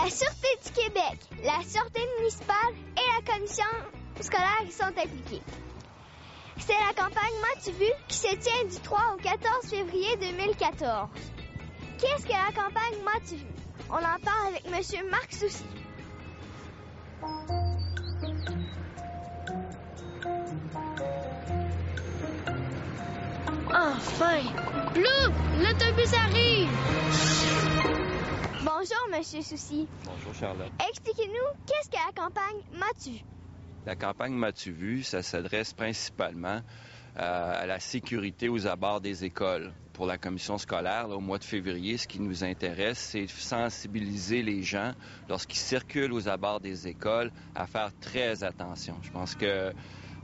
La Sûreté du Québec, la Sûreté municipale et la Commission scolaire y sont impliqués. C'est la campagne M'as-tu vu qui se tient du 3 au 14 février 2014. Qu'est-ce que la campagne M'as-tu vu? On en parle avec M. Marc Soucy. Enfin! Bloop! L'autobus arrive! Bonjour, M. Soucy. Bonjour, Charlotte. Expliquez-nous, qu'est-ce que la campagne M'as-tu vu? La campagne M'as-tu vu, ça s'adresse principalement à la sécurité aux abords des écoles. Pour la commission scolaire, là, au mois de février, ce qui nous intéresse, c'est de sensibiliser les gens lorsqu'ils circulent aux abords des écoles à faire très attention. Je pense que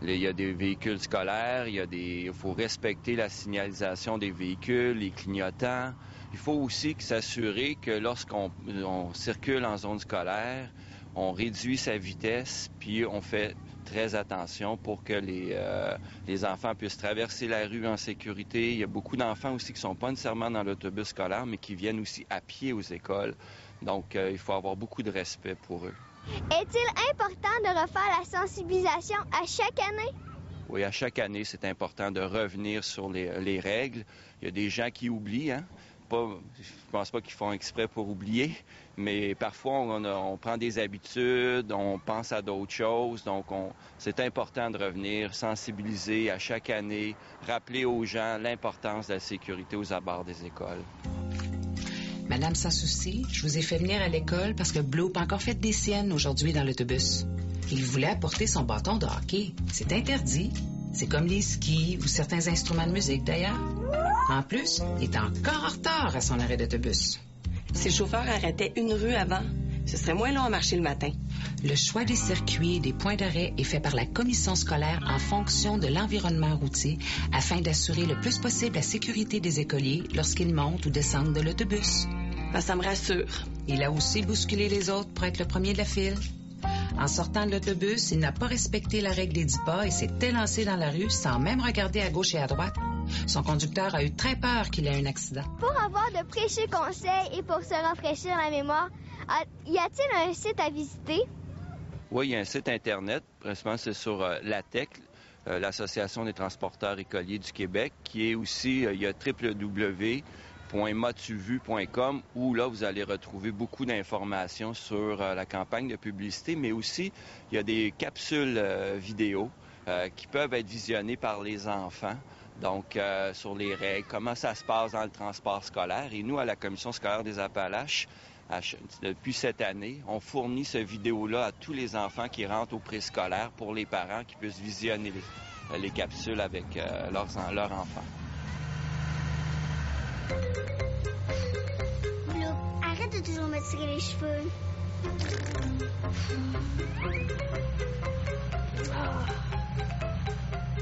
il y a des véhicules scolaires, il faut respecter la signalisation des véhicules, les clignotants. Il faut aussi s'assurer que lorsqu'on circule en zone scolaire, on réduit sa vitesse, puis on fait très attention pour que les enfants puissent traverser la rue en sécurité. Il y a beaucoup d'enfants aussi qui ne sont pas nécessairement dans l'autobus scolaire, mais qui viennent aussi à pied aux écoles. Donc, il faut avoir beaucoup de respect pour eux. Est-il important de refaire la sensibilisation à chaque année? Oui, à chaque année, c'est important de revenir sur les règles. Il y a des gens qui oublient, hein? Je ne pense pas qu'ils font exprès pour oublier, mais parfois on prend des habitudes, on pense à d'autres choses, donc c'est important de revenir, sensibiliser à chaque année, rappeler aux gens l'importance de la sécurité aux abords des écoles. Madame Sans Souci, je vous ai fait venir à l'école parce que Bloop a encore fait des siennes aujourd'hui dans l'autobus. Il voulait apporter son bâton de hockey. C'est interdit. C'est comme les skis ou certains instruments de musique, d'ailleurs. En plus, il est encore en retard à son arrêt d'autobus. Si le chauffeur arrêtait une rue avant, ce serait moins long à marcher le matin. Le choix des circuits et des points d'arrêt est fait par la commission scolaire en fonction de l'environnement routier afin d'assurer le plus possible la sécurité des écoliers lorsqu'ils montent ou descendent de l'autobus. Ben, ça me rassure. Il a aussi bousculé les autres pour être le premier de la file. En sortant de l'autobus, il n'a pas respecté la règle des 10 pas et s'est élancé dans la rue sans même regarder à gauche et à droite. Son conducteur a eu très peur qu'il ait un accident. Pour avoir de précieux conseils et pour se rafraîchir la mémoire, y a-t-il un site à visiter? Oui, il y a un site Internet, principalement c'est sur l'ATEC, l'Association des transporteurs écoliers du Québec, qui est aussi, il y a www.matuvu.com où là, vous allez retrouver beaucoup d'informations sur la campagne de publicité, mais aussi, il y a des capsules vidéo qui peuvent être visionnées par les enfants. Donc, sur les règles, comment ça se passe dans le transport scolaire. Et nous, à la Commission scolaire des Appalaches, depuis cette année, on fournit ce vidéo-là à tous les enfants qui rentrent au préscolaire pour les parents qui puissent visionner les capsules avec leurs enfants. Bloop, arrête de toujours me tirer les cheveux.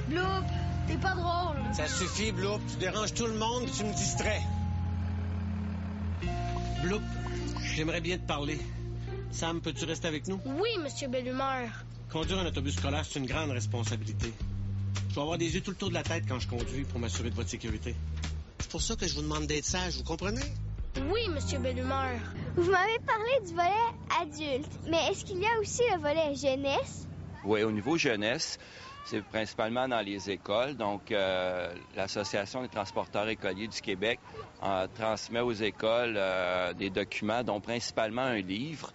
Bloop! T'es pas drôle! Ça suffit, Bloop. Tu déranges tout le monde et tu me distrais. Bloop, j'aimerais bien te parler. Sam, peux-tu rester avec nous? Oui, Monsieur Bellumeur. Conduire un autobus scolaire, c'est une grande responsabilité. Je dois avoir des yeux tout le tour de la tête quand je conduis pour m'assurer de votre sécurité. C'est pour ça que je vous demande d'être sage, vous comprenez? Oui, Monsieur Bellumeur. Vous m'avez parlé du volet adulte, mais est-ce qu'il y a aussi le volet jeunesse? Oui, au niveau jeunesse, c'est principalement dans les écoles. Donc, l'Association des transporteurs écoliers du Québec transmet aux écoles des documents, dont principalement un livre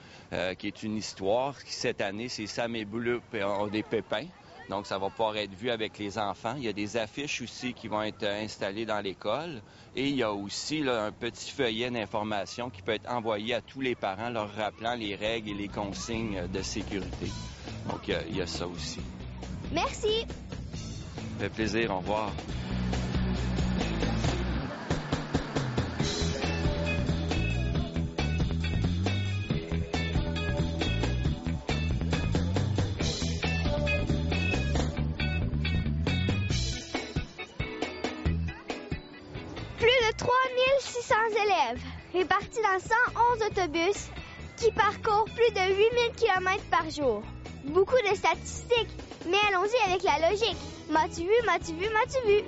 qui est une histoire qui, cette année, c'est Sam et Bloop ont des pépins. Donc, ça va pouvoir être vu avec les enfants. Il y a des affiches aussi qui vont être installées dans l'école. Et il y a aussi là, un petit feuillet d'information qui peut être envoyé à tous les parents, leur rappelant les règles et les consignes de sécurité. Donc, il y a ça aussi. Merci. Ça fait plaisir. Au revoir. Plus de 3600 élèves répartis dans 111 autobus qui parcourent plus de 8000 km par jour. Beaucoup de statistiques, mais allons-y avec la logique. M'as-tu vu, m'as-tu vu, m'as-tu vu?